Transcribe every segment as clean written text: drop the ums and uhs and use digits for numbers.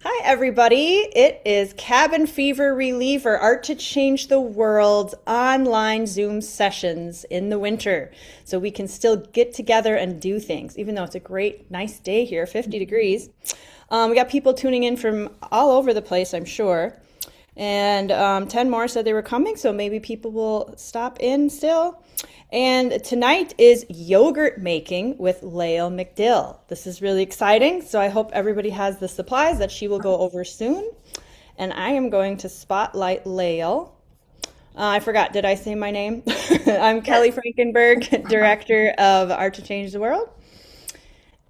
Hi, everybody. It is Cabin Fever Reliever Art to Change the World online Zoom sessions in the winter. So we can still get together and do things, even though it's a great, nice day here, 50 degrees. We got people tuning in from all over the place, I'm sure. And 10 more said they were coming, so maybe people will stop in still. And tonight is yogurt making with Layl McDill. This is really exciting, so I hope everybody has the supplies that she will go over soon. And I am going to spotlight Layl. I forgot, did I say my name? I'm Kelly Yes. Frankenberg, Director of Art to Change the World.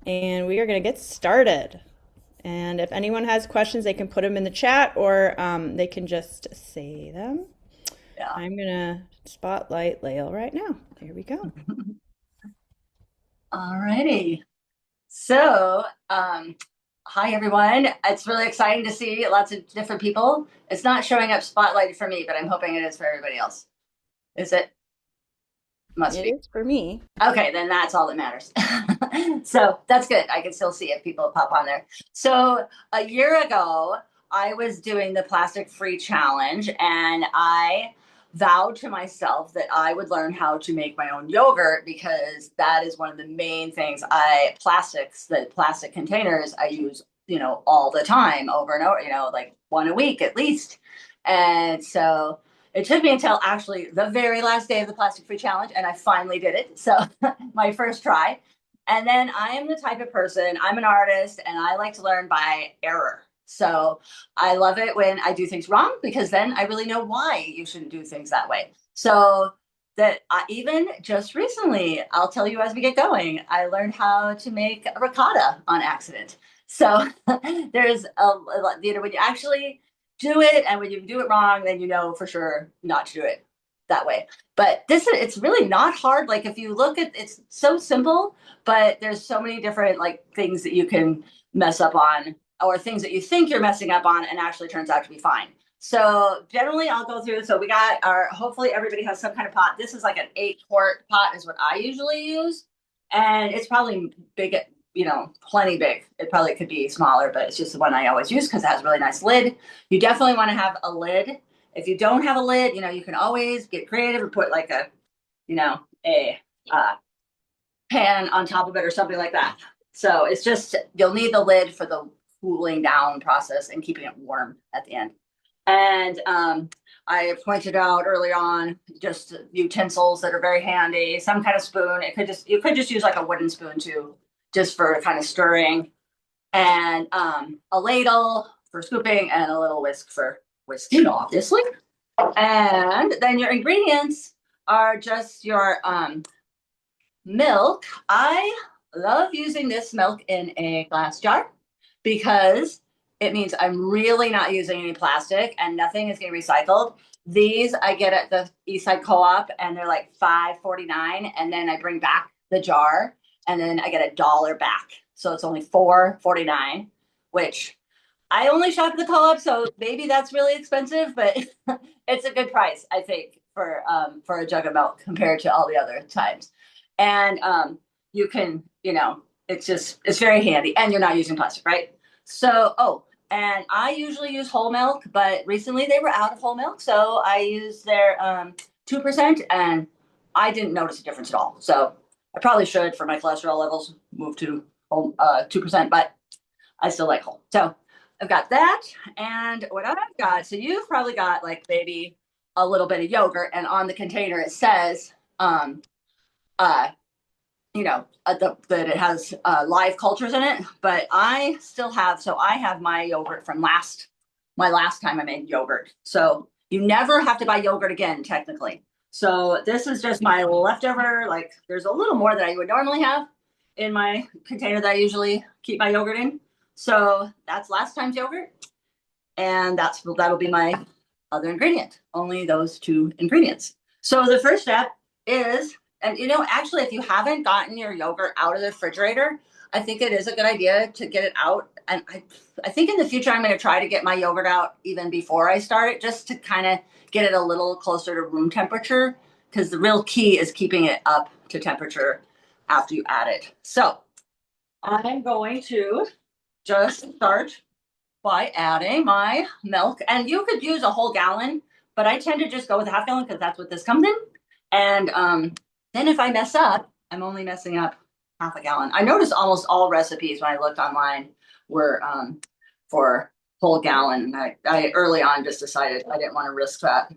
And we are going to get started. And if anyone has questions, they can put them in the chat or they can just say them. Yeah. I'm going to spotlight Layl right now. Here we go. All righty. So, hi everyone. It's really exciting to see lots of different people. It's not showing up spotlighted for me, but I'm hoping it is for everybody else. Is it? Must It be. is for me. Okay, then that's all that matters. So that's good. I can still see if people pop on there. So a year ago, I was doing the plastic free challenge and I vowed to myself that I would learn how to make my own yogurt because that is one of the main things the plastic containers I use, all the time over and over, like one a week at least. And so it took me until actually the very last day of the plastic free challenge, and I finally did it. So my first try. And then I am the type of person, I'm an artist, and I like to learn by error. So I love it when I do things wrong because then I really know why you shouldn't do things that way. So that even just recently, I'll tell you as we get going, I learned how to make ricotta on accident. So there's when you actually do it, and when you do it wrong, then you know for sure not to do it that way. But it's really not hard. Like if you look at it's so simple, but there's so many different like things that you can mess up on or things that you think you're messing up on and actually turns out to be fine. So generally I'll go through. So we got our, hopefully everybody has some kind of pot. This is like an 8 quart pot is what I usually use. And it's probably big, plenty big. It probably could be smaller, but it's just the one I always use because it has a really nice lid. You definitely want to have a lid. If you don't have a lid, you can always get creative and put like a uh, pan on top of it or something like that. So it's just, you'll need the lid for the cooling down process and keeping it warm at the end. And I pointed out early on just utensils that are very handy, some kind of spoon. You could just use like a wooden spoon too, just for kind of stirring, and a ladle for scooping, and a little whisk for whisking, obviously. And then your ingredients are just your milk. I love using this milk in a glass jar because it means I'm really not using any plastic and nothing is getting recycled. These I get at the Eastside Co-op and they're like $5.49, and then I bring back the jar and then I get $1 back. So it's only $4.49, which I only shop at the co-op, so maybe that's really expensive, but it's a good price, I think, for a jug of milk compared to all the other times. And you can, it's very handy, and you're not using plastic, right? So, and I usually use whole milk, but recently they were out of whole milk, so I used their 2%, and I didn't notice a difference at all. So I probably should, for my cholesterol levels, move to whole 2%, but I still like whole. So I've got that, and what I've got, so you've probably got like maybe a little bit of yogurt, and on the container it says, uh, that it has live cultures in it. But I still have, so I have my yogurt from my last time I made yogurt. So you never have to buy yogurt again, technically. So this is just my leftover. Like there's a little more that I would normally have in my container that I usually keep my yogurt in. So that's last time's yogurt, and that'll be my other ingredient. Only those two ingredients. So the first step is, and actually, if you haven't gotten your yogurt out of the refrigerator, I think it is a good idea to get it out. And I think in the future I'm going to try to get my yogurt out even before I start it, just to kind of get it a little closer to room temperature, because the real key is keeping it up to temperature after you add it. So I'm going to just start by adding my milk. And you could use a whole gallon, but I tend to just go with a half gallon because that's what this comes in. And then if I mess up, I'm only messing up half a gallon. I noticed almost all recipes when I looked online were for whole gallon. I early on just decided I didn't want to risk that.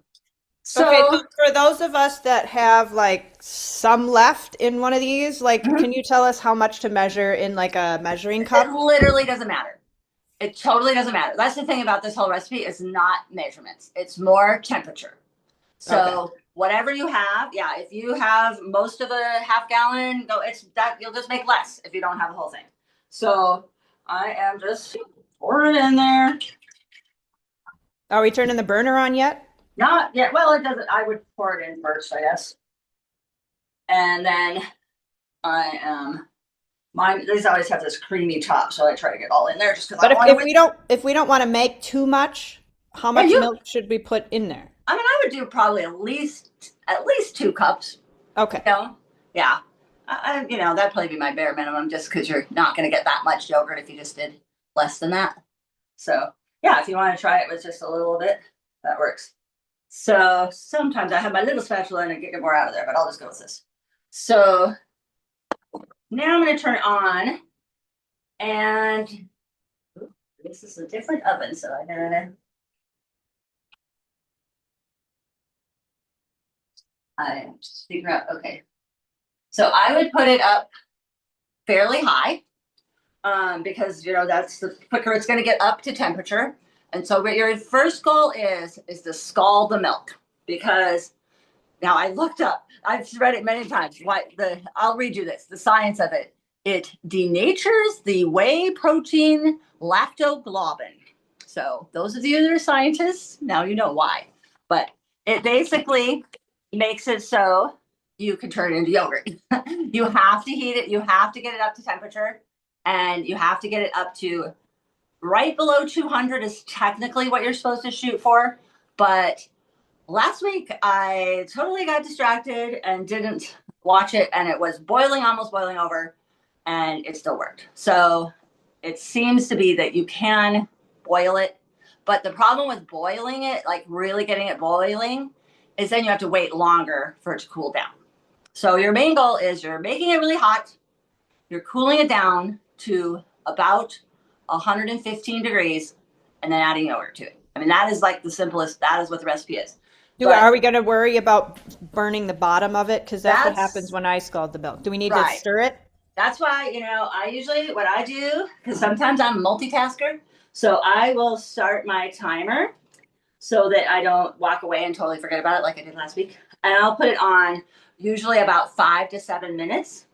Okay, so So for those of us that have like some left in one of these, like, mhm, can you tell us how much to measure in like a measuring it cup? literally doesn't matter. It totally doesn't matter. That's the thing about this whole recipe is not measurements. It's more temperature. Okay. So whatever you have, yeah, if you have most of a half gallon, no, it's that you'll just make less if you don't have the whole thing. So I am just pouring it in there. Are we turning the burner on yet? Not yet. Well, it doesn't. I would pour it in first, I guess. And then I am mine. These always have this creamy top, so I try to get all in there just because I But don't if, want to if waste. we don't if we don't want to make too much, how Yeah, much you. milk should we put in there? I mean, I would do probably at least 2 cups. Okay. You know, yeah. That'd probably be my bare minimum, just because you're not going to get that much yogurt if you just did less than that. So yeah, if you want to try it with just a little bit, that works. So sometimes I have my little spatula and I get more out of there, but I'll just go with this. So now I'm going to turn it on, and ooh, this is a different oven, so I just figure out. Okay, so I would put it up fairly high, because that's the quicker it's going to get up to temperature. And so, what your first goal is to scald the milk, because now I looked up. I've read it many times. I'll read you this. The science of it. It denatures the whey protein lactoglobin. So those of you that are scientists, now you know why. But it basically makes it so you can turn it into yogurt. You have to heat it. You have to get it up to temperature, and you have to get it up to right below 200 is technically what you're supposed to shoot for. But last week I totally got distracted and didn't watch it, and it was boiling, almost boiling over, and it still worked. So it seems to be that you can boil it, but the problem with boiling it, like really getting it boiling, is then you have to wait longer for it to cool down. So your main goal is you're making it really hot, you're cooling it down to about 115 degrees, and then adding yogurt to it. I mean, that is like the simplest, that is what the recipe is. Are But we going to worry about burning the bottom of it? Because that's what happens that's when I scald the milk. Do we need to right. stir it? That's why, I usually, what I do, because sometimes I'm a multitasker, so I will start my timer so that I don't walk away and totally forget about it like I did last week. And I'll put it on usually about 5 to 7 minutes.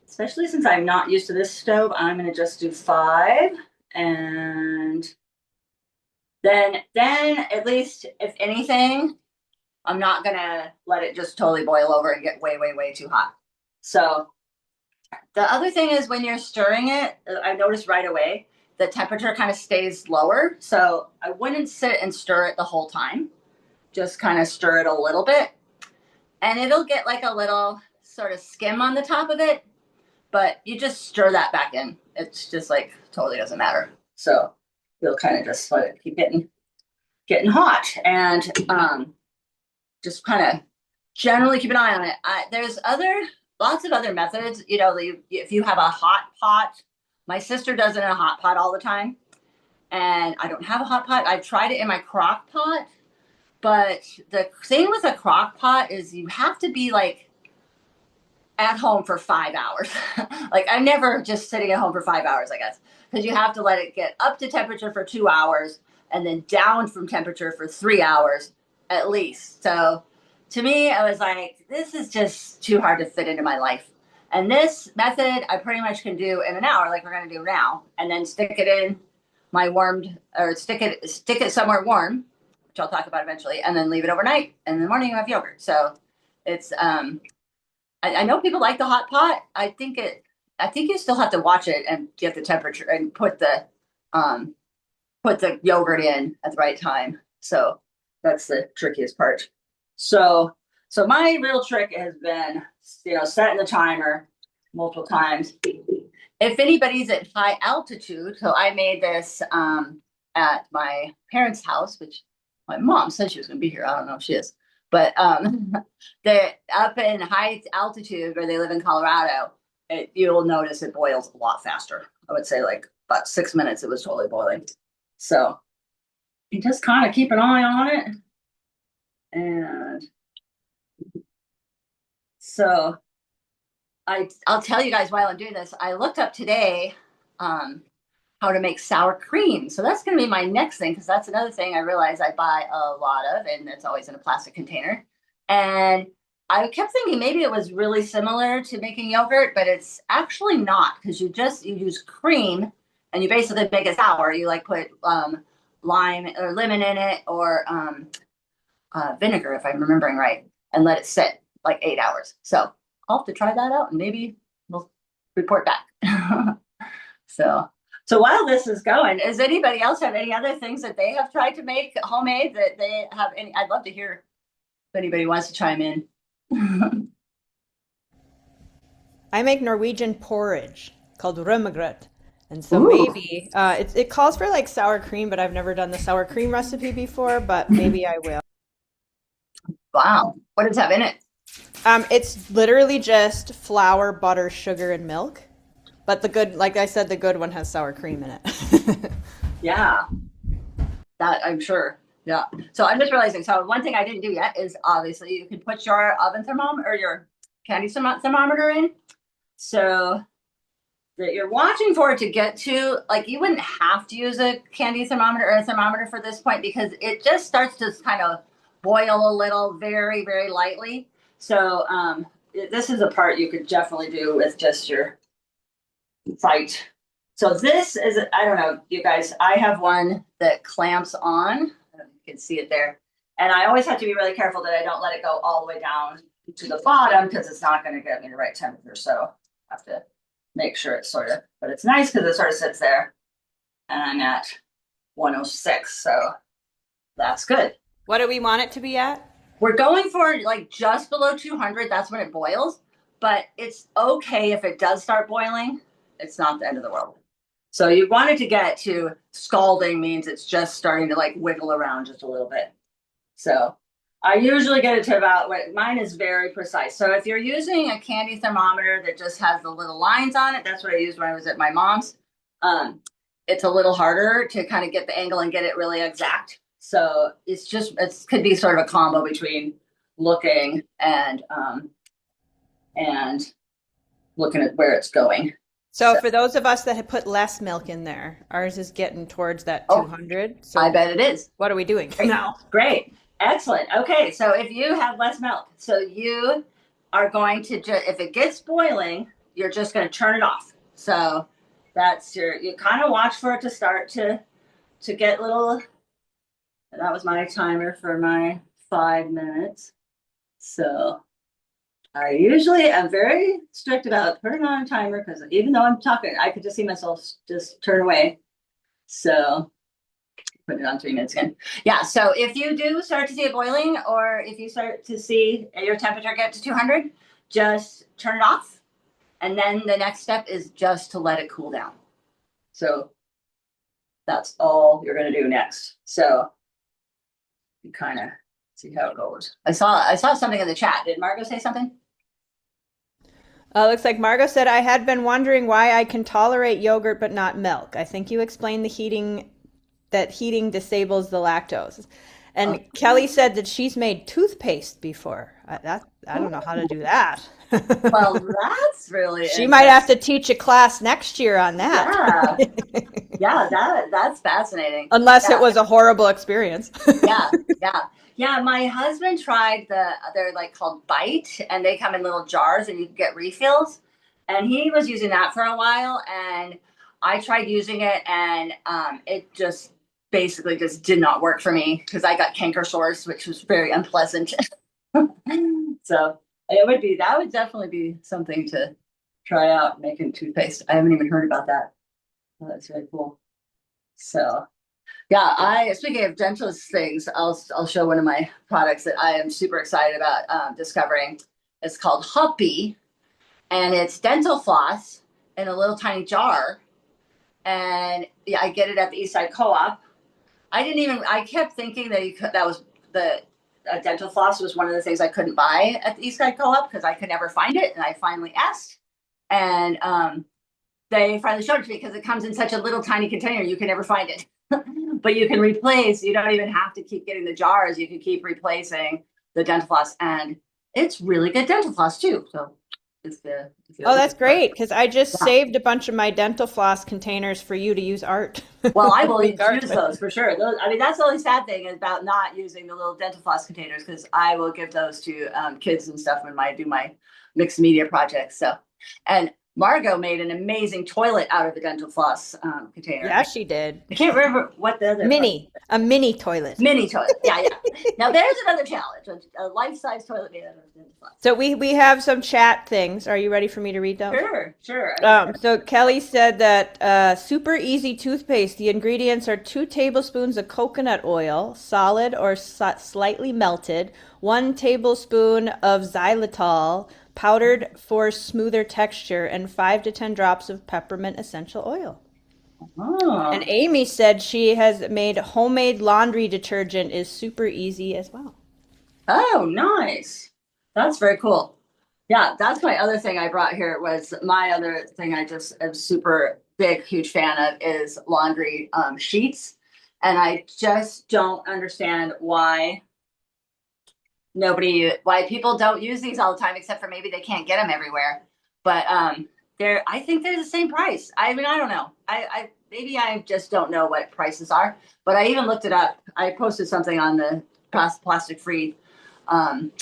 Especially since I'm not used to this stove, I'm going to just do 5. And then at least, if anything, I'm not going to let it just totally boil over and get way, way, way too hot. So the other thing is when you're stirring it, I noticed right away the temperature kind of stays lower. So I wouldn't sit and stir it the whole time. Just kind of stir it a little bit, and it'll get like a little sort of skim on the top of it. But you just stir that back in. It's just like totally doesn't matter. So you'll kind of just let it keep getting hot, and just kind of generally keep an eye on it. There's lots of other methods. If you have a hot pot, my sister does it in a hot pot all the time, and I don't have a hot pot. I've tried it in my crock pot, but the thing with a crock pot is you have to be like at home for 5 hours. Like I'm never just sitting at home for 5 hours, I guess, because you have to let it get up to temperature for 2 hours and then down from temperature for 3 hours at least. So to me, I was like, this is just too hard to fit into my life. And this method I pretty much can do in an hour, like we're going to do now, and then stick it in my warmed, or stick it somewhere warm, which I'll talk about eventually, and then leave it overnight. And in the morning you have yogurt. So it's I know people like the hot pot. I think you still have to watch it and get the temperature and put the yogurt in at the right time. So that's the trickiest part. So my real trick has been, setting the timer multiple times. if anybody's at high altitude, so I made this at my parents' house, which my mom said she was going to be here. I don't know if she is, but they're up in high altitude where they live in Colorado. You'll notice it boils a lot faster. I would say like about 6 minutes, it was totally boiling. So you just kind of keep an eye on it. And so I'll tell you guys while I'm doing this, I looked up today how to make sour cream. So that's going to be my next thing because that's another thing I realize I buy a lot of, and it's always in a plastic container. And I kept thinking maybe it was really similar to making yogurt, but it's actually not because you use cream and you basically make it sour. You like put lime or lemon in it or vinegar, if I'm remembering right, and let it sit like 8 hours. So I'll have to try that out and maybe we'll report back. so, so while this is going, does anybody else have any other things that they have tried to make homemade that they have any? I'd love to hear if anybody wants to chime in. I make Norwegian porridge called rømmegrøt. And so Ooh, maybe it calls for like sour cream, but I've never done the sour cream recipe before, but maybe I will. wow. What does it have in it? It's literally just flour, butter, sugar, and milk. But the good, like I said, the good one has sour cream in it. Yeah, that I'm sure. Yeah. So I'm just realizing. So one thing I didn't do yet is obviously you can put your oven thermometer or your candy thermometer in. So that you're watching for it to get to, like, you wouldn't have to use a candy thermometer or a thermometer for this point because it just starts to kind of boil a little very, very lightly. So this is a part you could definitely do with just your sight. So this is, I don't know, you guys, I have one that clamps on. I don't know if you can see it there. And I always have to be really careful that I don't let it go all the way down to the bottom because it's not going to get me the right temperature. So I have to make sure it's sort of, but it's nice because it sort of sits there and I'm at 106. So that's good. What do we want it to be at? We're going for like just below 200. That's when it boils, but it's okay if it does start boiling. It's not the end of the world. So you want it to get to scalding means it's just starting to like wiggle around just a little bit. So I usually get it to about, mine is very precise. So if you're using a candy thermometer that just has the little lines on it, that's what I used when I was at my mom's. It's a little harder to kind of get the angle and get it really exact. So it's just, it could be sort of a combo between looking and looking at where it's going. So for those of us that have put less milk in there, ours is getting towards that Oh, 200. So I bet it is. what are we doing Great. now? Great. Excellent. Okay. So if you have less milk, so you are going to just, if it gets boiling, you're just going to turn it off. So that's you kind of watch for it to start to get little, that was my timer for my 5 minutes. So I usually am very strict about turning on a timer because even though I'm talking, I could just see myself just turn away. So put it on 3 minutes again. Yeah. So if you do start to see it boiling, or if you start to see your temperature get to 200, just turn it off. And then the next step is just to let it cool down. So that's all you're going to do next. So you kind of see how it goes. I saw something in the chat. Did Margot say something? Looks like Margot said, I had been wondering why I can tolerate yogurt but not milk. I think you explained that heating disables the lactose. And Kelly said that she's made toothpaste before. I don't know how to do that. Well, that's really She might have to teach a class next year on that. Yeah. Yeah, that's fascinating. Unless Yeah. it was a horrible experience. Yeah, yeah. Yeah, my husband tried they're like called Bite, and they come in little jars and you can get refills. And he was using that for a while, and I tried using it, and it just basically just did not work for me because I got canker sores, which was very unpleasant. So that would definitely be something to try out, making toothpaste. I haven't even heard about that. Oh, that's really cool. So yeah, speaking of dentist things, I'll show one of my products that I am super excited about discovering. It's called Hoppy, and it's dental floss, in a little tiny jar, and yeah, I get it at the Eastside Co-op. I kept thinking that that was the dental floss was one of the things I couldn't buy at the Eastside Co-op because I could never find it. And I finally asked, and they finally showed it to me because it comes in such a little tiny container, you can never find it. But you can replace, you don't even have to keep getting the jars. You can keep replacing the dental floss, and it's really good dental floss too. So it's the, Oh, that's great because I just yeah. saved a bunch of my dental floss containers for you to use art. Well, I will Make art use with. those for sure. Those, I mean, that's the only sad thing about not using the little dental floss containers because I will give those to kids and stuff when I do my mixed media projects. So, and Margot made an amazing toilet out of the dental floss container. Yeah, she did. I can't remember what the other part. A mini toilet. Mini toilet. Yeah, yeah. Now there's another challenge: a life-size toilet made out of dental floss. So we have some chat things. Are you ready for me to read those? Sure, sure. So Kelly said that super easy toothpaste. The ingredients are 2 tablespoons of coconut oil, solid or slightly melted, 1 tablespoon of xylitol, powdered for smoother texture, and 5 to 10 drops of peppermint essential oil. And Oh. Amy said she has made homemade laundry detergent is super easy as well. Oh, nice. That's very cool. Yeah, that's my other thing I brought here was my other thing I just am super big, huge fan of is laundry sheets. And I just don't understand why people don't use these all the time, except for maybe they can't get them everywhere. But I think they're the same price. I mean, I don't know. I maybe I just don't know what prices are, but I even looked it up. I posted something on the plastic free um,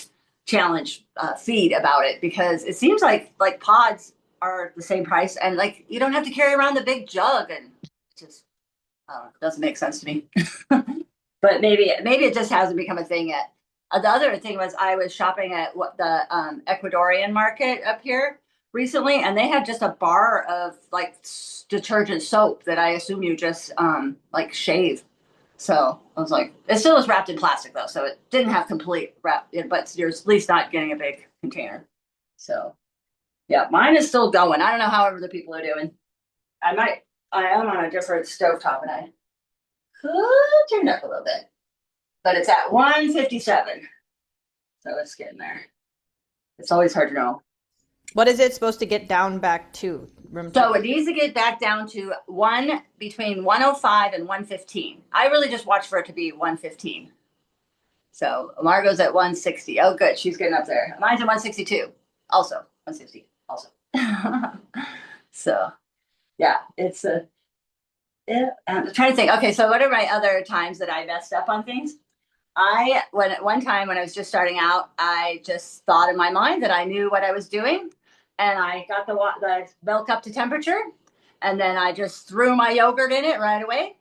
challenge feed about it because it seems like pods are the same price and like you don't have to carry around the big jug and it just doesn't make sense to me. But maybe it just hasn't become a thing yet. The other thing was I was shopping at what the Ecuadorian market up here recently, and they had just a bar of like detergent soap that I assume you just like shave. So I was like, it still was wrapped in plastic though, so it didn't have complete wrap, but you're at least not getting a big container. So yeah, mine is still going. I don't know how other people are doing. I am on a different stovetop and I could turn it up a little bit, but it's at 157. So it's getting there. It's always hard to know. What is it supposed to get down back to? So it needs to get back down to between 105 and 115. I really just watch for it to be 115. So Margot's at 160. Oh, good. She's getting up there. Mine's at 162. Also 160. Also. So yeah, it's a. Yeah, I'm trying to think. Okay, so what are my other times that I messed up on things? One time when I was just starting out, I just thought in my mind that I knew what I was doing, and I got the milk up to temperature, and then I just threw my yogurt in it right away,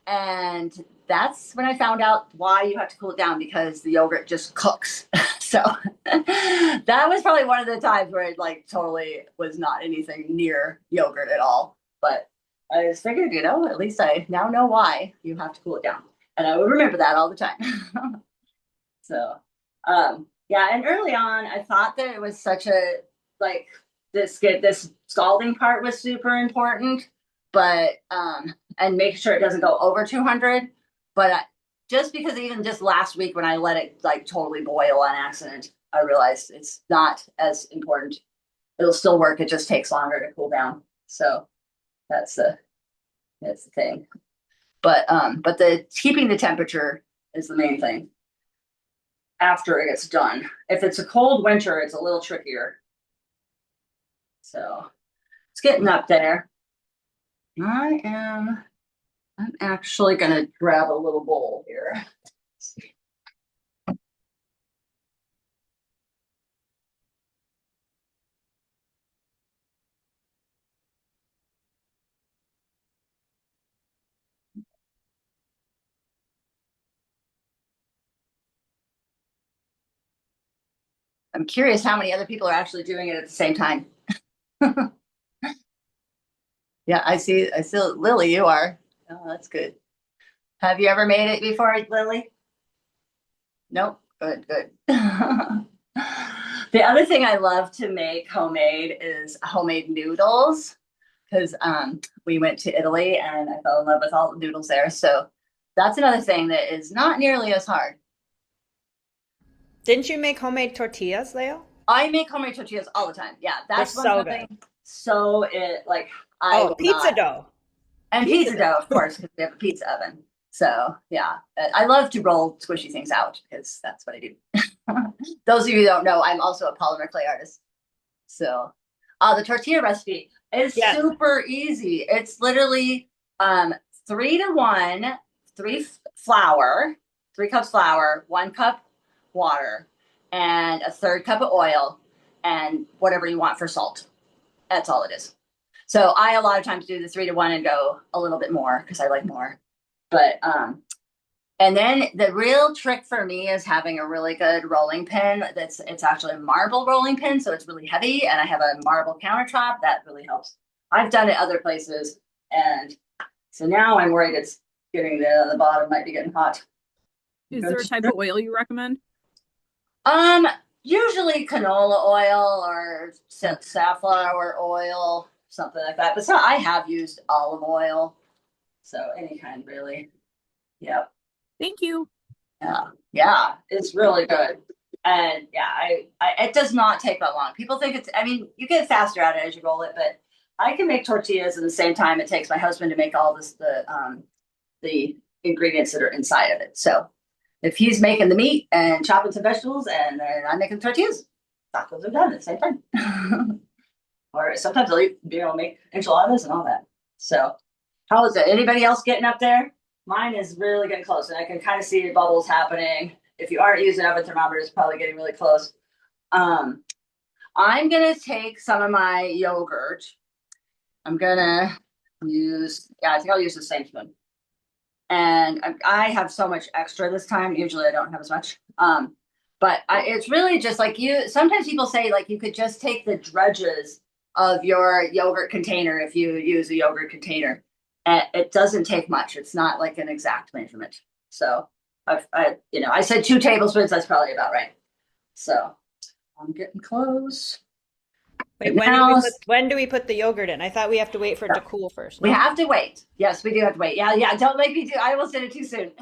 and that's when I found out why you have to cool it down because the yogurt just cooks. So that was probably one of the times where it like totally was not anything near yogurt at all, but. I just figured, at least I now know why you have to cool it down. And I would remember that all the time. So, yeah. And early on, I thought that it was such like, this scalding part was super important, but, and making sure it doesn't go over 200. But just because even just last week when I let it like totally boil on accident, I realized it's not as important. It'll still work. It just takes longer to cool down. So, that's the thing. But the keeping the temperature is the main thing after it gets done. If it's a cold winter, it's a little trickier. So it's getting up there. I'm actually gonna grab a little bowl here. I'm curious how many other people are actually doing it at the same time. Yeah, I see Lily, you are. Oh, that's good. Have you ever made it before, Lily? Nope. Good, good. The other thing I love to make homemade is homemade noodles. because we went to Italy and I fell in love with all the noodles there. So that's another thing that is not nearly as hard. Didn't you make homemade tortillas, Leo? I make homemade tortillas all the time. Yeah, They're that's one so good. something. So it like I Oh, will pizza not. dough. And Pizza pizza dough, of dough. course, because we have a pizza oven. So yeah, I love to roll squishy things out because that's what I do. Those of you who don't know, I'm also a polymer clay artist. So the tortilla recipe is Yes. super easy. It's literally um, 3 to 1, flour, 3 cups flour, 1 cup water, and a third cup of oil, and whatever you want for salt. That's all it is. So I a lot of times do the 3 to 1 and go a little bit more because I like more. But and then the real trick for me is having a really good rolling pin. It's actually a marble rolling pin, so it's really heavy, and I have a marble countertop that really helps. I've done it other places, and so now I'm worried it's getting the bottom might be getting hot. Is there a type of oil you recommend? Um, Usually canola oil or safflower oil, something like that. But so I have used olive oil, so any kind really. Yep. Thank you. Yeah, it's really good. And yeah, it does not take that long. People think it's, I mean, you get faster at it as you roll it, but I can make tortillas in the same time it takes my husband to make all the ingredients that are inside of it. So if he's making the meat and chopping some vegetables and then I'm making tortillas, tacos are done at the same time. Or sometimes I'll make enchiladas and all that. So how is it? Anybody else getting up there? Mine is really getting close, and I can kind of see the bubbles happening. If you aren't using oven thermometer, it's probably getting really close. I'm gonna take some of my yogurt. I'm gonna use, yeah, I think I'll use the same spoon. And I have so much extra this time. Usually I don't have as much. But it's really just like you, sometimes people say like you could just take the dredges of your yogurt container if you use a yogurt container. And it doesn't take much. It's not like an exact measurement. So I said 2 tablespoons. That's probably about right. So I'm getting close. Wait, Now, when do we put the yogurt in? I thought we have to wait for it to cool first. we No? have to wait. Yes, we do have to wait. Yeah. Don't make me do. I almost did it too soon.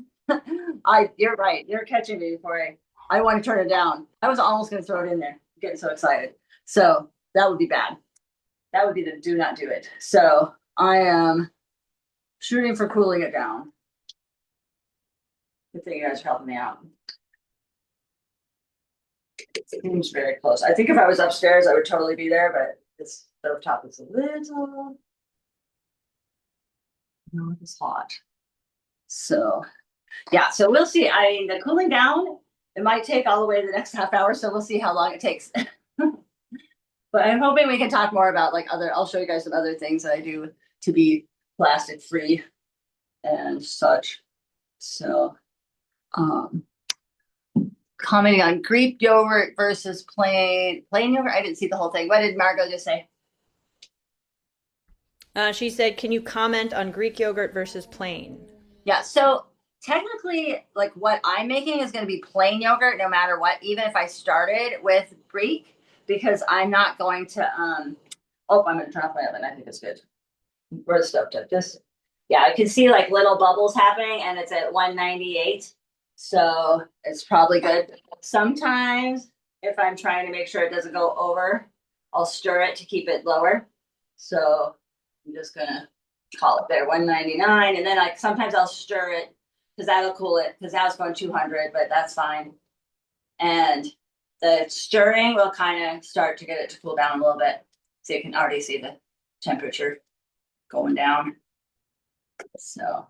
You're right. You're catching me before I want to turn it down. I was almost going to throw it in there. I'm getting so excited. So that would be bad. That would be the do not do it. So I am shooting for cooling it down. Good thing you guys are helping me out. It seems very close. I think if I was upstairs, I would totally be there, but this stove top is a little. No, it's hot. So yeah, so we'll see. I mean, the cooling down, it might take all the way to the next half hour, so we'll see how long it takes. But I'm hoping we can talk more about like I'll show you guys some other things that I do to be plastic free and such. So commenting on Greek yogurt versus plain yogurt. I didn't see the whole thing. What did Margot just say? She said, "Can you comment on Greek yogurt versus plain?" Yeah, so technically, like what I'm making is going to be plain yogurt no matter what, even if I started with Greek, because I'm not going to, I'm going to turn off my oven. I think it's good. Where's the stove tip? Yeah, I can see like little bubbles happening and it's at 198. So it's probably good. Sometimes if I'm trying to make sure it doesn't go over, I'll stir it to keep it lower. So I'm just going to call it there 199, and then sometimes I'll stir it because that'll cool it, because now it's going 200, but that's fine. And the stirring will kind of start to get it to cool down a little bit, so you can already see the temperature going down. So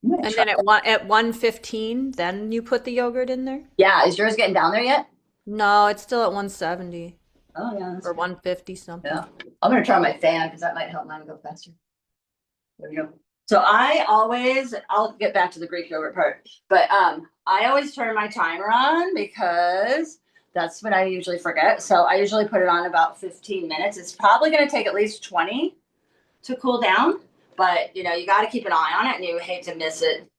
and then at 115, then you put the yogurt in there? Yeah, is yours getting down there yet? No, it's still at 170. Oh yeah, or 150 something. Yeah, I'm gonna turn on my fan because that might help mine go faster. There we go. So I'll get back to the Greek yogurt part, but I always turn my timer on because that's what I usually forget. So I usually put it on about 15 minutes. It's probably going to take at least 20 to cool down, but you got to keep an eye on it and you hate to miss it.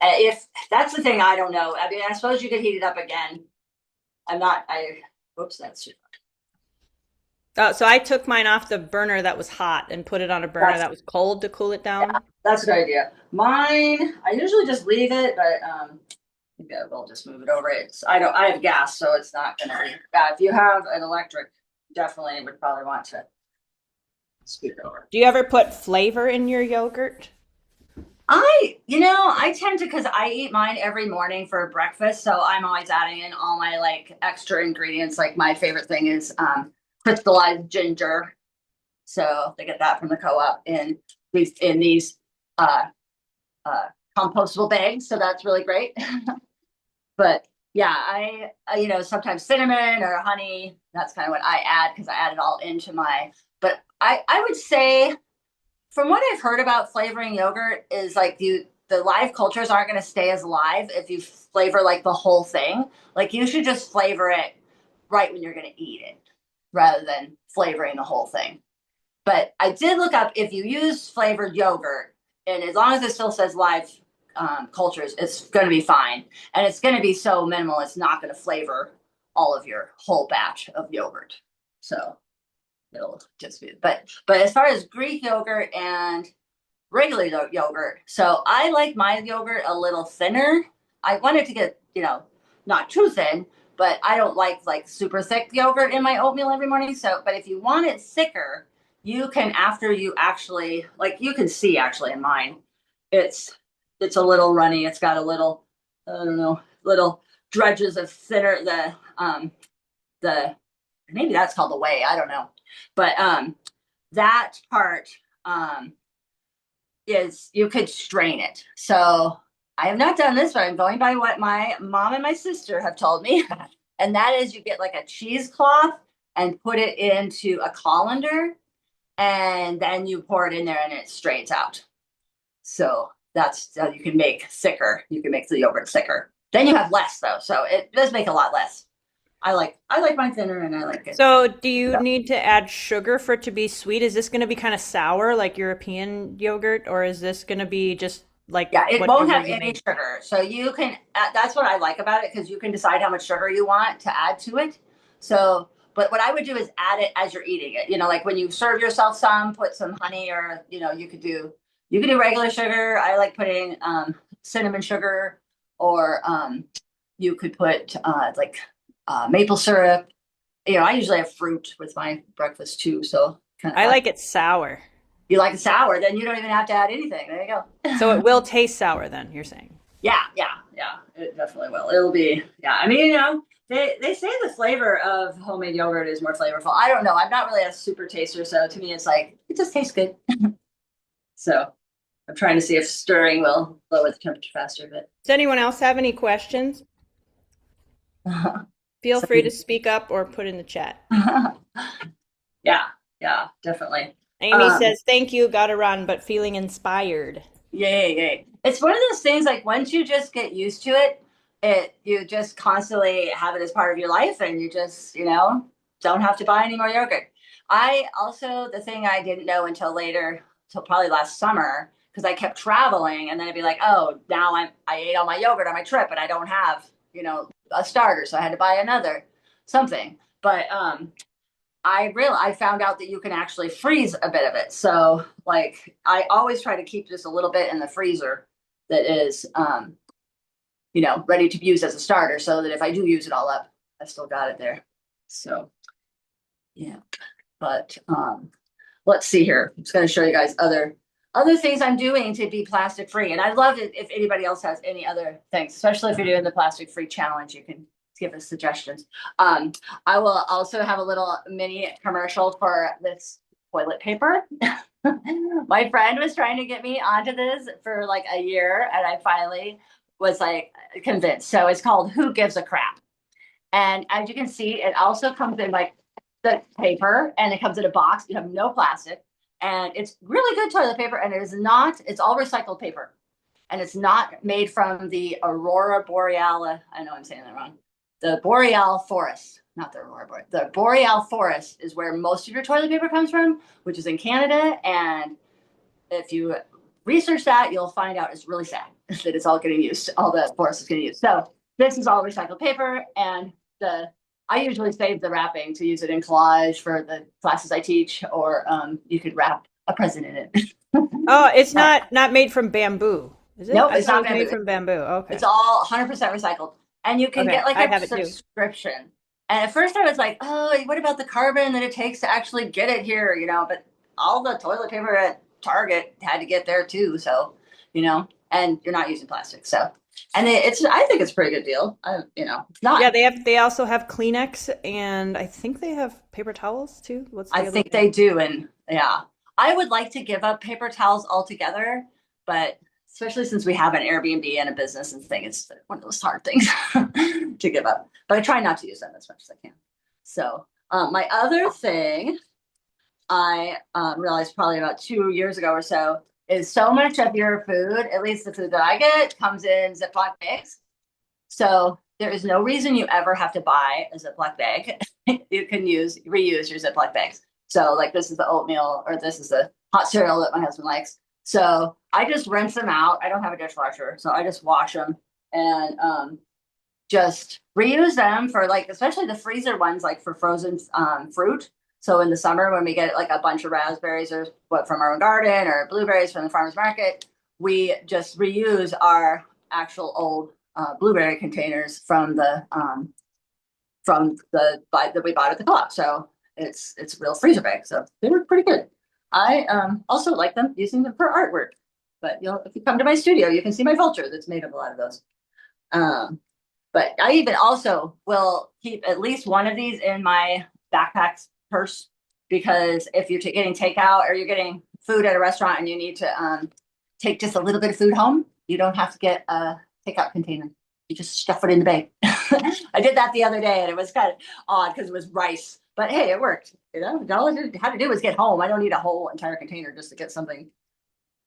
If that's the thing, I don't know. I mean, I suppose you could heat it up again. Oops, that's too So I took mine off the burner that was hot and put it on a burner That's that was cold to cool it down. that's a good idea. Mine, I usually just leave it, but maybe I will just move it over. I have gas, so it's not gonna be bad. If you have an electric, definitely would probably want to scoot it over. Do you ever put flavor in your yogurt? I tend to, because I eat mine every morning for breakfast, so I'm always adding in all my like extra ingredients. Like my favorite thing is crystallized ginger. So they get that from the co-op in these uh, uh, compostable bags. So that's really great. But yeah, sometimes cinnamon or honey. That's kind of what I add because I add it all into my. But I would say from what I've heard about flavoring yogurt is like the live cultures aren't going to stay as live if you flavor like the whole thing. Like you should just flavor it right when you're going to eat it rather than flavoring the whole thing. But I did look up if you use flavored yogurt, and as long as it still says live cultures, it's going to be fine. And it's going to be so minimal, it's not going to flavor all of your whole batch of yogurt. So it'll just be, but as far as Greek yogurt and regular yogurt, so I like my yogurt a little thinner. I want it to get, not too thin, but I don't like super thick yogurt in my oatmeal every morning. So, but if you want it thicker, you can, after you actually, like you can see actually in mine, it's a little runny. It's got a little, I don't know, little dredges of thinner, the maybe that's called the whey. I don't know. But that part is you could strain it. So I have not done this, but I'm going by what my mom and my sister have told me. And that is you get like a cheesecloth and put it into a colander, and then you pour it in there and it strains out. So that's how you can make thicker. You can make the yogurt thicker. Then you have less though. So it does make a lot less. I like mine thinner and I like it. So do you need to add sugar for it to be sweet? Is this going to be kind of sour like European yogurt, or is this going to be just like Yeah, it what won't you're have using? any sugar. So you can, that's what I like about it because you can decide how much sugar you want to add to it. So, but what I would do is add it as you're eating it. Like when you serve yourself some, put some honey or, you could do regular sugar. I like putting cinnamon sugar, or you could put maple syrup. I usually have fruit with my breakfast too. So kind of I like it sour. you like it sour, then you don't even have to add anything. There you go. So it will taste sour then, you're saying. Yeah. It definitely will. It'll be, yeah. I mean, they say the flavor of homemade yogurt is more flavorful. I don't know. I'm not really a super taster, so to me, it's like it just tastes good. So I'm trying to see if stirring will lower the temperature faster. But Does anyone else have any questions? Feel free to speak up or put in the chat. yeah, definitely. Amy says, thank you, gotta run, but feeling inspired. Yay. It's one of those things like once you just get used to it, you just constantly have it as part of your life and you just, don't have to buy any more yogurt. The thing I didn't know until later, till probably last summer, because I kept traveling and then I'd be like, oh, now I ate all my yogurt on my trip and I don't have, a starter. So I had to buy another something. But I found out that you can actually freeze a bit of it. So like I always try to keep just a little bit in the freezer that is, ready to use as a starter so that if I do use it all up, I still got it there. So yeah, but let's see here. I'm just going to show you guys other things I'm doing to be plastic free. And I'd love it if anybody else has any other things, especially if you're doing the plastic free challenge, you can give us suggestions. I will also have a little mini commercial for this toilet paper. My friend was trying to get me onto this for like a year, and I finally was like convinced. So it's called Who Gives a Crap? And as you can see, it also comes in like the paper, and it comes in a box. You have no plastic, and it's really good toilet paper, and it's all recycled paper, and it's not made from the Aurora Borealis. I know I'm saying that wrong. The boreal forest, not the aurora boreal. The boreal forest is where most of your toilet paper comes from, which is in Canada. And if you research that, you'll find out it's really sad that it's all getting used. All the forest is getting used. So this is all recycled paper, and the I usually save the wrapping to use it in collage for the classes I teach, or you could wrap a present in it. Oh, it's Uh, not made from bamboo, is it? nope, I it's thought it not was made bamboo. from bamboo. It's Okay. all 100% recycled. And you can Okay. get like I a have it too. subscription. And at first I was like, oh, what about the carbon that it takes to actually get it here? But all the toilet paper at Target had to get there too. So, and you're not using plastic. So, and I think it's a pretty good deal. It's Yeah, not, they also have Kleenex and I think they have paper towels too. What's I the other think thing? they do. And yeah, I would like to give up paper towels altogether, but especially since we have an Airbnb and a business and thing, it's one of those hard things to give up. But I try not to use them as much as I can. So my other thing I realized probably about 2 years ago or so is so much of your food, at least the food that I get, comes in Ziploc bags. So there is no reason you ever have to buy a Ziploc bag. You can reuse your Ziploc bags. So like this is the oatmeal or this is the hot cereal that my husband likes. So I just rinse them out. I don't have a dishwasher, so I just wash them and just reuse them for like, especially the freezer ones, like for frozen fruit. So in the summer, when we get like a bunch of raspberries or what from our own garden or blueberries from the farmer's market, we just reuse our actual old blueberry containers that we bought at the co-op. So it's real freezer bag. So they were pretty good. I also like them using them for artwork. But if you come to my studio, you can see my vulture that's made of a lot of those. Um, but I even also will keep at least one of these in my backpack purse because if you're getting takeout or you're getting food at a restaurant and you need to take just a little bit of food home, you don't have to get a takeout container. You just stuff it in the bag. I did that the other day and it was kind of odd because it was rice, but hey, it worked. All I had to do was get home. I don't need a whole entire container just to get something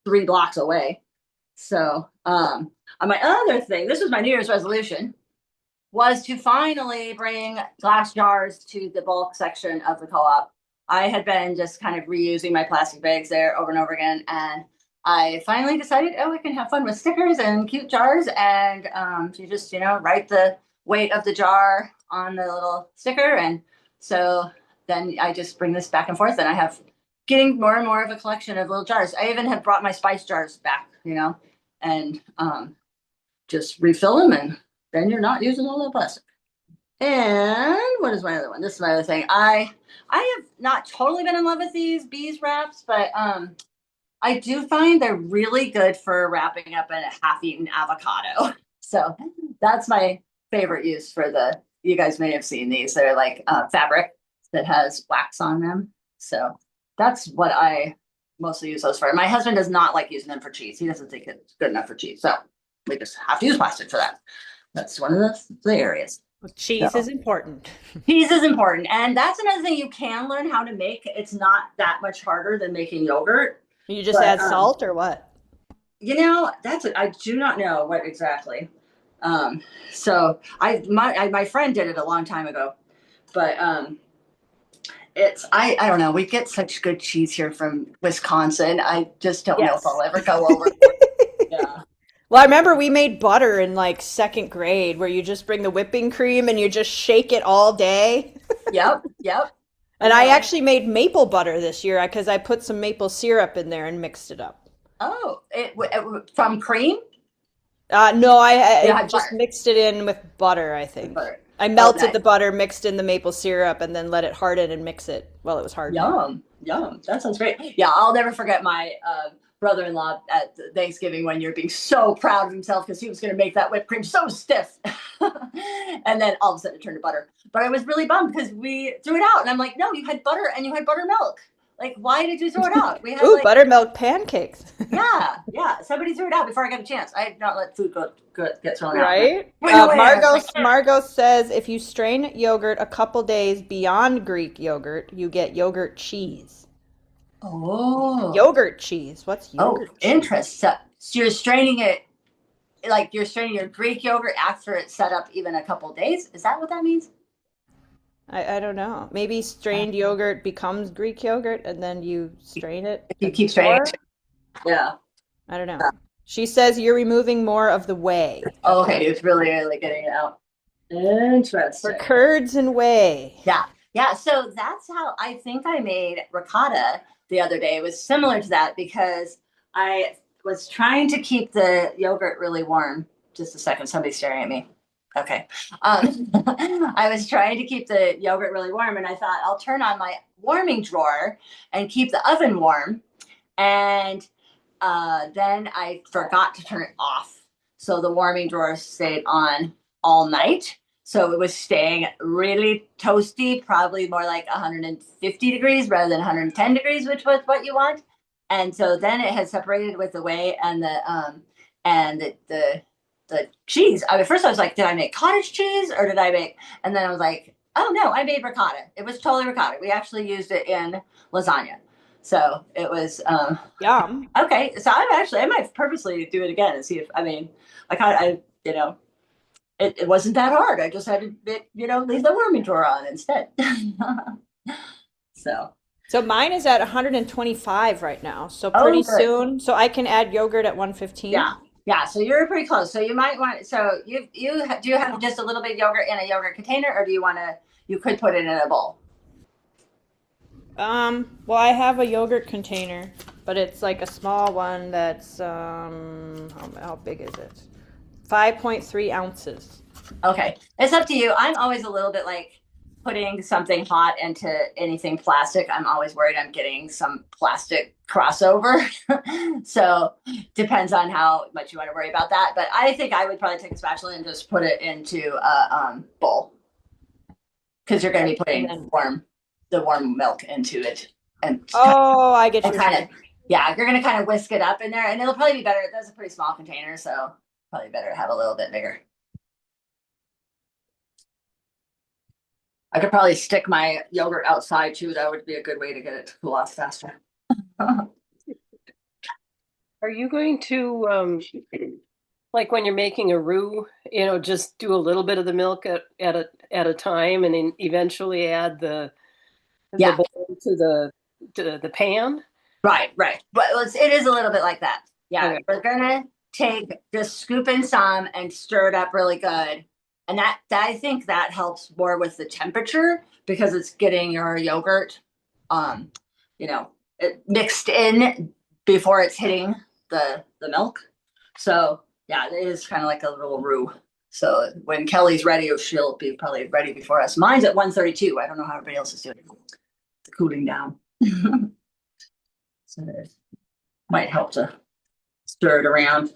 3 blocks away. So, on my other thing, this was my New Year's resolution, was to finally bring glass jars to the bulk section of the co-op. I had been just kind of reusing my plastic bags there over and over again, and I finally decided, we can have fun with stickers and cute jars, and you just, write the weight of the jar on the little sticker, and so then I just bring this back and forth, and I have getting more and more of a collection of little jars. I even have brought my spice jars back, and just refill them, and then you're not using all the plastic. And what is my other one? This is my other thing. I have not totally been in love with these bees wraps, but I do find they're really good for wrapping up a half-eaten avocado. So that's my favorite use for you guys may have seen these. They're like fabric that has wax on them. So that's what I mostly use those for. My husband does not like using them for cheese. He doesn't think it's good enough for cheese. So we just have to use plastic for that. That's one of the areas. Well, cheese So is important. cheese is important. And that's another thing you can learn how to make. It's not that much harder than making yogurt. You just But add salt or what? I do not know what exactly. So my friend did it a long time ago, but I don't know. We get such good cheese here from Wisconsin. I just don't know if Yes. I'll ever go over. Yeah. Well, I remember we made butter in like second grade where you just bring the whipping cream and you just shake it all day. Yep. Yep. And I actually made maple butter this year because I put some maple syrup in there and mixed it up. Oh, from cream? No, I Yeah, just butter. mixed it in with butter, I think. Butter. I Oh, melted nice. the butter, mixed in the maple syrup, and then let it harden and mix it while it was hardening. Yum, yum. That sounds great. Yeah, I'll never forget my brother-in-law at Thanksgiving one year being so proud of himself because he was going to make that whipped cream so stiff. And then all of a sudden it turned to butter. But I was really bummed because we threw it out. And I'm like, no, you had butter and you had buttermilk. Like, why did you throw it out? We had Ooh, buttermilk pancakes. yeah. Somebody threw it out before I got a chance. I did not let food get thrown out. Right? Went away. Margot says if you strain yogurt a couple days beyond Greek yogurt, you get yogurt cheese. Oh. Yogurt cheese. What's yogurt cheese? Interest. So you're straining it, like you're straining your Greek yogurt after it's set up even a couple days. Is that what that means? I don't know. Maybe strained yogurt becomes Greek yogurt and then you strain it If you keep straining before? it. Yeah. I don't know. She says you're removing more of the whey. Oh, okay. It's really getting it out. Interesting. For curds and whey. Yeah. Yeah. So that's how I think I made ricotta the other day. It was similar to that because I was trying to keep the yogurt really warm. Just a second. Somebody's staring at me. Okay. I was trying to keep the yogurt really warm, and I thought I'll turn on my warming drawer and keep the oven warm. And then I forgot to turn it off. So the warming drawer stayed on all night. So it was staying really toasty, probably more like 150 degrees rather than 110 degrees, which was what you want. And so then it had separated with the whey and the cheese. I mean, first I was like, did I make cottage cheese or did I make? And then I was like, oh no, I made ricotta. It was totally ricotta. We actually used it in lasagna. So it was Yum. okay. So I might purposely do it again and see if it wasn't that hard. I just had to leave the warming drawer on instead. So So mine is at 125 right now. So oh pretty good. soon. So I can add yogurt at 115. Yeah. Yeah, so you're pretty close. So you might want. So do you have just a little bit of yogurt in a yogurt container, or do you want to? You could put it in a bowl. Well, I have a yogurt container, but it's like a small one that's how big is it? 5.3 ounces. Okay, it's up to you. I'm always a little bit like putting something hot into anything plastic. I'm always worried I'm getting some plastic crossover. So depends on how much you want to worry about that. But I think I would probably take a spatula and just put it into a bowl because you're going to be putting the warm milk into it and Oh, I get you. kind of you're going to kind of whisk it up in there, and it'll probably be better. That's a pretty small container, so probably better to have a little bit bigger. I could probably stick my yogurt outside too. That would be a good way to get it to cool off faster. Are you going to, like when you're making a roux, just do a little bit of the milk at a time, and then eventually add the bowl to the pan? Right. But it is a little bit like that. Yeah, Okay. we're gonna just scoop in some and stir it up really good. And that I think that helps more with the temperature because it's getting your yogurt, it mixed in before it's hitting the milk. So yeah, it is kind of like a little roux. So when Kelly's ready, she'll be probably ready before us. Mine's at 132. I don't know how everybody else is doing. It's cooling down. So it might help to stir it around.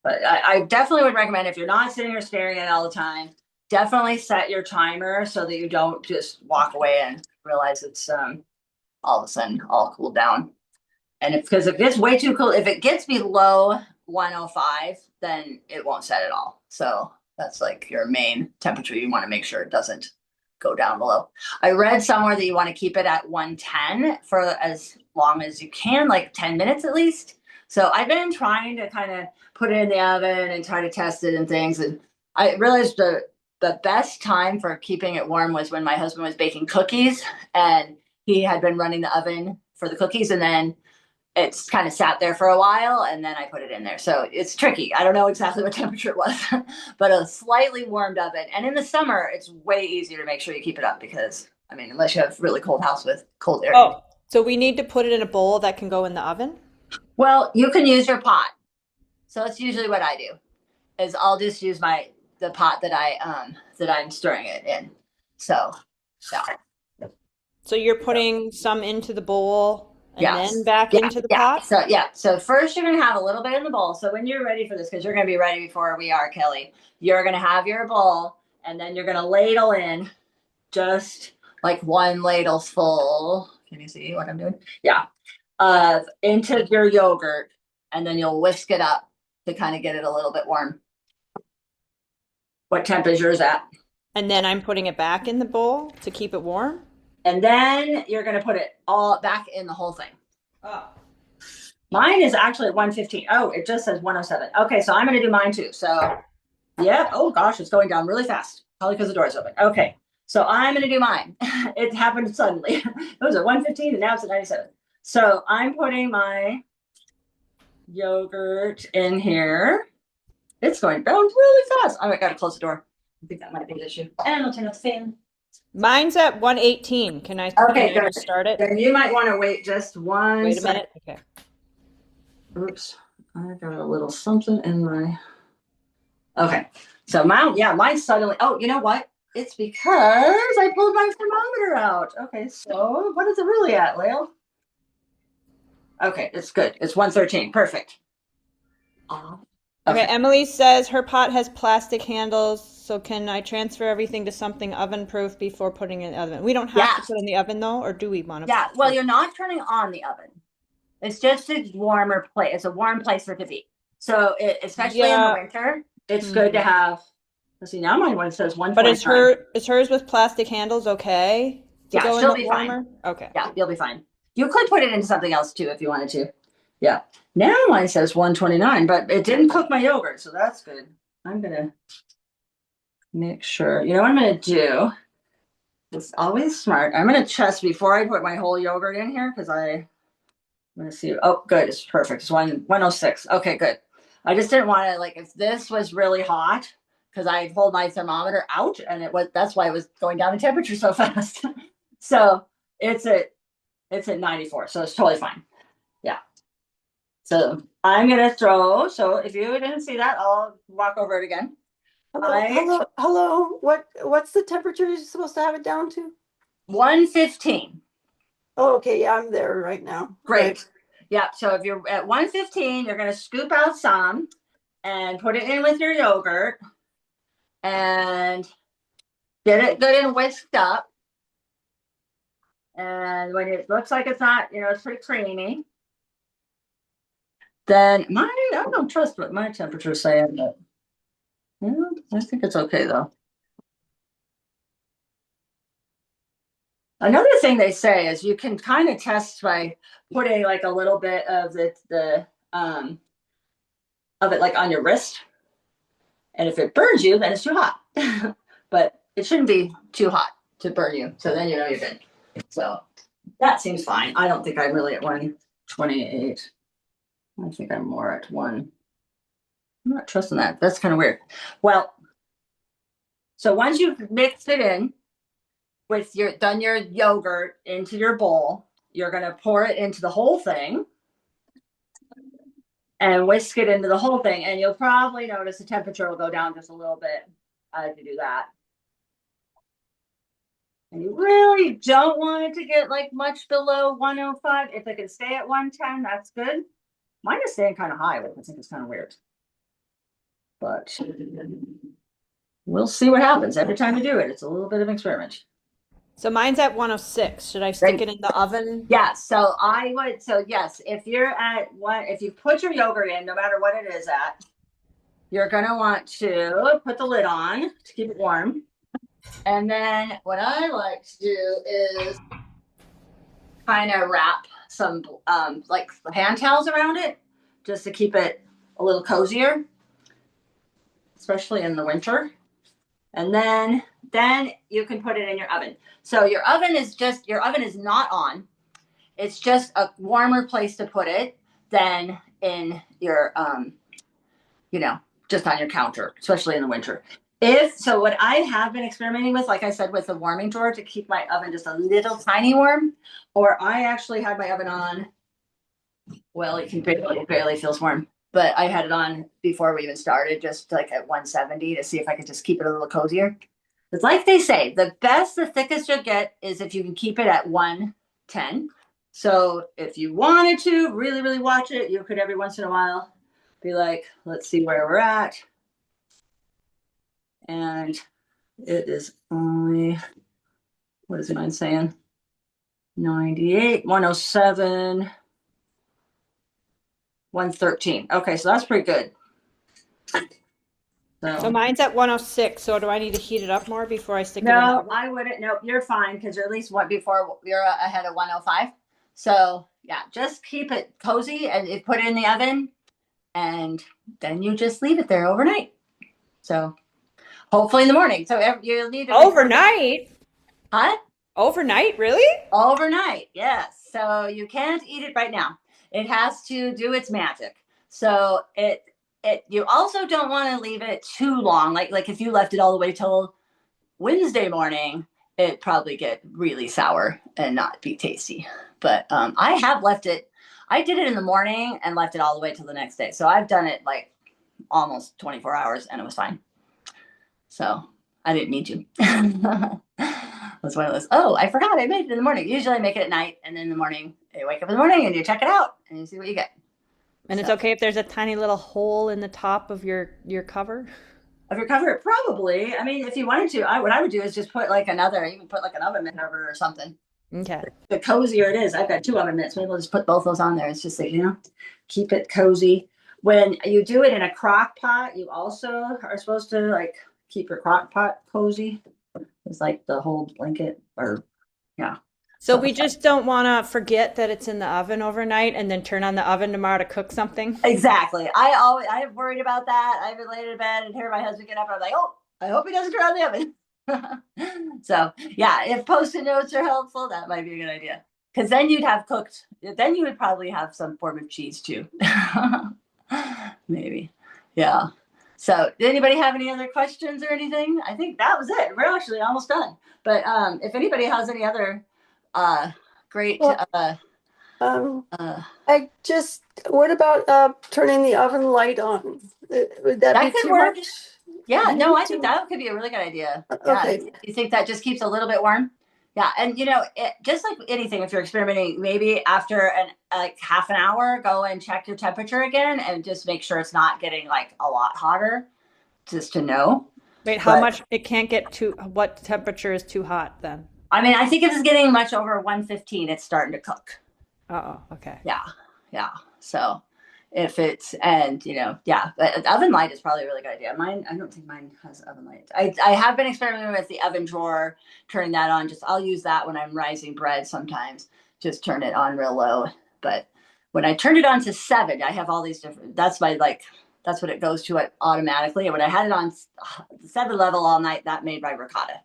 But I definitely would recommend if you're not sitting here staring at it all the time, definitely set your timer so that you don't just walk away and realize it's all of a sudden all cooled down. And because if it gets way too cool, if it gets below 105, then it won't set at all. So that's like your main temperature. You want to make sure it doesn't go down below. I read somewhere that you want to keep it at 110 for as long as you can, like 10 minutes at least. So I've been trying to kind of put it in the oven and try to test it and things. And I realized the best time for keeping it warm was when my husband was baking cookies and he had been running the oven for the cookies, and then it's kind of sat there for a while and then I put it in there. So it's tricky. I don't know exactly what temperature it was, but a slightly warmed oven. And in the summer, it's way easier to make sure you keep it up because, I mean, unless you have a really cold house with cold air. Oh, so we need to put it in a bowl that can go in the oven? Well, you can use your pot. So that's usually what I do is I'll just use the pot that I'm stirring it in. So So you're putting some into the bowl and yes. then back into the pot? So first you're going to have a little bit in the bowl. So when you're ready for this, because you're going to be ready before we are, Kelly, you're going to have your bowl and then you're going to ladle in just like one ladle full. Can you see what I'm doing? Yeah. Into your yogurt, and then you'll whisk it up to kind of get it a little bit warm. What temperature is that? And then I'm putting it back in the bowl to keep it warm? And then you're going to put it all back in the whole thing. Oh. Mine is actually at 115. Oh, it just says 107. Okay, so I'm going to do mine too. So, yeah. Oh gosh, it's going down really fast. Probably because the door's open. Okay, so I'm going to do mine. It happened suddenly. It was at 115 and now it's at 97. So I'm putting my yogurt in here. It's going down really fast. I gotta close the door. I think that might be the issue. And I'll turn off the fan. Mine's at 118. Can I Okay, good. just start it? Then you might want to wait just one Wait a second. minute. Okay. Oops, I got a little something in my. Okay, so mine's suddenly. Oh, you know what? It's because I pulled my thermometer out. Okay, so what is it really at, Layl? Okay, it's good. It's 113. Perfect. Okay, Emily says her pot has plastic handles, so can I transfer everything to something oven-proof before putting it in the oven? We don't have to put it in the oven, though, or do we want to? Yeah, well, you're not turning on the oven. It's just a warmer place. It's a warm place for it to be. So, especially in the winter, it's good to have. Let's see, now my one says 129. But is hers with plastic handles okay? Yeah, she'll be fine. Okay. Yeah, you'll be fine. You could put it into something else too if you wanted to. Yeah. Now mine says 129, but it didn't cook my yogurt, so that's good. I'm gonna make sure. You know what I'm gonna do? It's always smart. I'm gonna test before I put my whole yogurt in here because I'm gonna see. Oh, good. It's perfect. It's 106. Okay, good. I just didn't want to like if this was really hot because I pulled my thermometer out and that's why it was going down in temperature so fast. So it's at 94, so it's totally fine. Yeah. So I'm gonna throw. So if you didn't see that, I'll walk over it again. Hello. What's the temperature you're supposed to have it down to? 115. Oh, okay. Yeah, I'm there right now. Great. Right. Yeah. So if you're at 115, you're gonna scoop out some and put it in with your yogurt and get it good and whisked up. And when it looks like it's not, it's pretty creamy. Then I don't trust what my temperature is saying, but I think it's okay though. Another thing they say is you can kind of test by putting like a little bit of of it like on your wrist. And if it burns you, then it's too hot. But it shouldn't be too hot to burn you. So then you're good. So that seems fine. I don't think I'm really at 128. I think I'm more at 1. I'm not trusting that. That's kind of weird. Well, so once you've mixed it in with done your yogurt into your bowl, you're going to pour it into the whole thing and whisk it into the whole thing. And you'll probably notice the temperature will go down just a little bit as you do that. And you really don't want it to get like much below 105. If it can stay at 110, that's good. Mine is staying kind of high, which I think is kind of weird. But we'll see what happens every time you do it. It's a little bit of an experiment. So mine's at 106. Should I stick it in the oven? Yeah, so I would. So yes, if you're at if you put your yogurt in, no matter what it is at, you're gonna want to put the lid on to keep it warm. And then what I like to do is kind of wrap some like hand towels around it just to keep it a little cozier, especially in the winter. And then you can put it in your oven. So your oven is not on. It's just a warmer place to put it than in your just on your counter, especially in the winter. So what I have been experimenting with, like I said, with the warming drawer to keep my oven just a little tiny warm, or I actually had my oven on. Well, it barely feels warm, but I had it on before we even started, just like at 170 to see if I could just keep it a little cozier. It's like they say, the thickest you'll get is if you can keep it at 110. So if you wanted to really, really watch it, you could every once in a while be like, let's see where we're at. And it is only, what is mine saying? 98, 107, 113. Okay, so that's pretty good. So mine's at 106. So do I need to heat it up more before I stick it in? No, I wouldn't. Nope, you're fine because you're at least before you're ahead of 105. So yeah, just keep it cozy and put it in the oven, and then you just leave it there overnight. So hopefully in the morning. So you need to overnight. Huh? Overnight, really? Overnight, yes. So you can't eat it right now. It has to do its magic. So you also don't want to leave it too long. Like if you left it all the way till Wednesday morning, it'd probably get really sour and not be tasty. But I have left it. I did it in the morning and left it all the way till the next day. So I've done it like almost 24 hours and it was fine. So I didn't need to. It was one of those, oh, I forgot I made it in the morning. Usually I make it at night, and then in the morning, you wake up in the morning and you check it out and you see what you get. And it's okay if there's a tiny little hole in the top of your cover? Of your cover, probably. I mean, if you wanted to, what I would do is just put like another, you can put like an oven mitt over or something. Okay. The cozier it is. I've got 2 oven mitts. Maybe we'll just put both those on there. It's just like, keep it cozy. When you do it in a crock pot, you also are supposed to like keep your crock pot cozy. It's like the whole blanket yeah. So we just don't want to forget that it's in the oven overnight and then turn on the oven tomorrow to cook something. Exactly. I'm worried about that. I've been laying in bed and hear my husband get up and I'm like, oh, I hope he doesn't turn on the oven. So yeah, if Post-it notes are helpful, that might be a good idea. Because then you would probably have some form of cheese too. Maybe. Yeah. So did anybody have any other questions or anything? I think that was it. We're actually almost done. But if anybody has any other great what about turning the oven light on? Would that be could too work. much? Yeah, no, I think that could be a really good idea. Okay. Yeah, you think that just keeps a little bit warm? Yeah, and just like anything, if you're experimenting, maybe after like half an hour, go and check your temperature again, and just make sure it's not getting like a lot hotter, just to know. Wait, how much? It can't get what temperature is too hot then? I mean, I think if it's getting much over 115, it's starting to cook. Oh, okay. Yeah. So if it's, but oven light is probably a really good idea. Mine, I don't think mine has oven light. I have been experimenting with the oven drawer, turning that on. I'll use that when I'm rising bread sometimes, just turn it on real low. But when I turned it on to 7, I have all these different, that's what it goes to automatically. And when I had it on 7 level all night, that made my ricotta.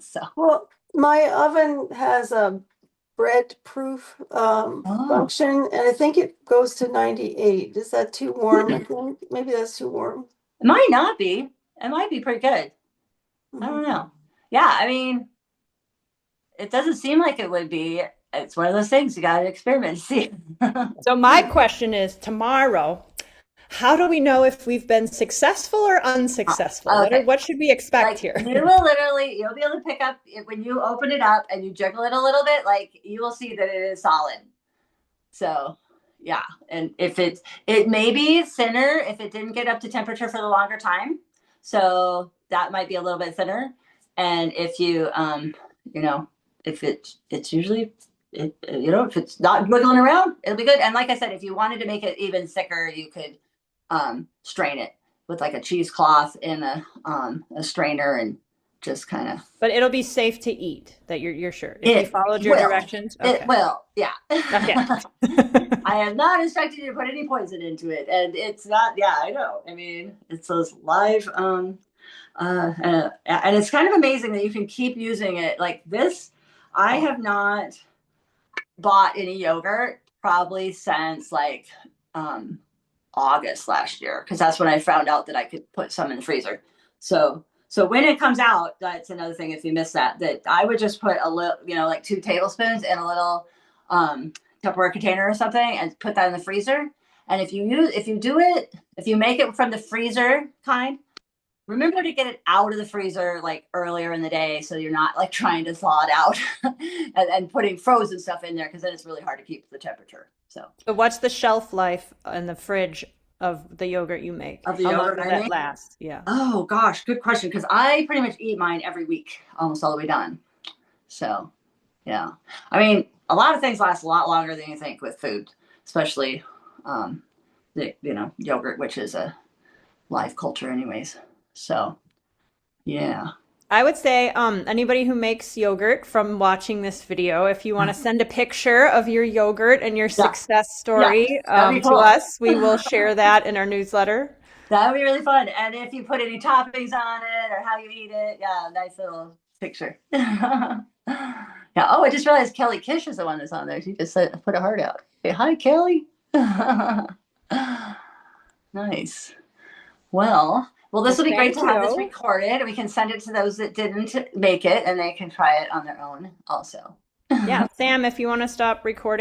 So. Well, my oven has a bread proof function, and I think it goes to 98. Is that too warm? I think maybe that's too warm. It might not be. It might be pretty good. I don't know. Yeah, I mean, it doesn't seem like it would be. It's one of those things you got to experiment and see. So my question is, tomorrow, how do we know if we've been successful or unsuccessful? Okay. What should we expect here? You'll be able to pick up when you open it up and you jiggle it a little bit, like you will see that it is solid. So yeah. And if it may be thinner if it didn't get up to temperature for the longer time. So that might be a little bit thinner. And if you, if it's usually, if it's not wiggling around, it'll be good. And like I said, if you wanted to make it even thicker, you could strain it with like a cheesecloth in a strainer and just kind of. But it'll be safe to eat. That you're sure if you followed your directions. Okay. It will, yeah. Okay. I am not instructed you to put any poison into it, and it's not. Yeah, I know. I mean, it's those live. And it's kind of amazing that you can keep using it like this. I have not bought any yogurt probably since like August last year, because that's when I found out that I could put some in the freezer. So when it comes out, that's another thing. If you miss that I would just put a little, like 2 tablespoons in a little Tupperware container or something, and put that in the freezer. And if you make it from the freezer kind, remember to get it out of the freezer like earlier in the day, so you're not like trying to thaw it out and putting frozen stuff in there, because then it's really hard to keep the temperature. So what's the shelf life in the fridge of the yogurt you make? Of the How yogurt long does that last? Yeah. Oh gosh, good question. Because I pretty much eat mine every week, almost all the way done. So yeah, I mean, a lot of things last a lot longer than you think with food, especially the yogurt, which is a live culture anyways. So yeah. I would say anybody who makes yogurt from watching this video, if you want to send a picture of your yogurt and your success story cool. to us, we will share that in our newsletter. That would be really fun. And if you put any toppings on it or how you eat it, nice little picture. Yeah. Oh, I just realized Kelly Kish is the one that's on there. She just put a heart out. Hey, hi, Kelly. Nice. Well, this will be great Thank to have this you. recorded. We can send it to those that didn't make it, and they can try it on their own also. Yeah, Sam, if you want to stop recording.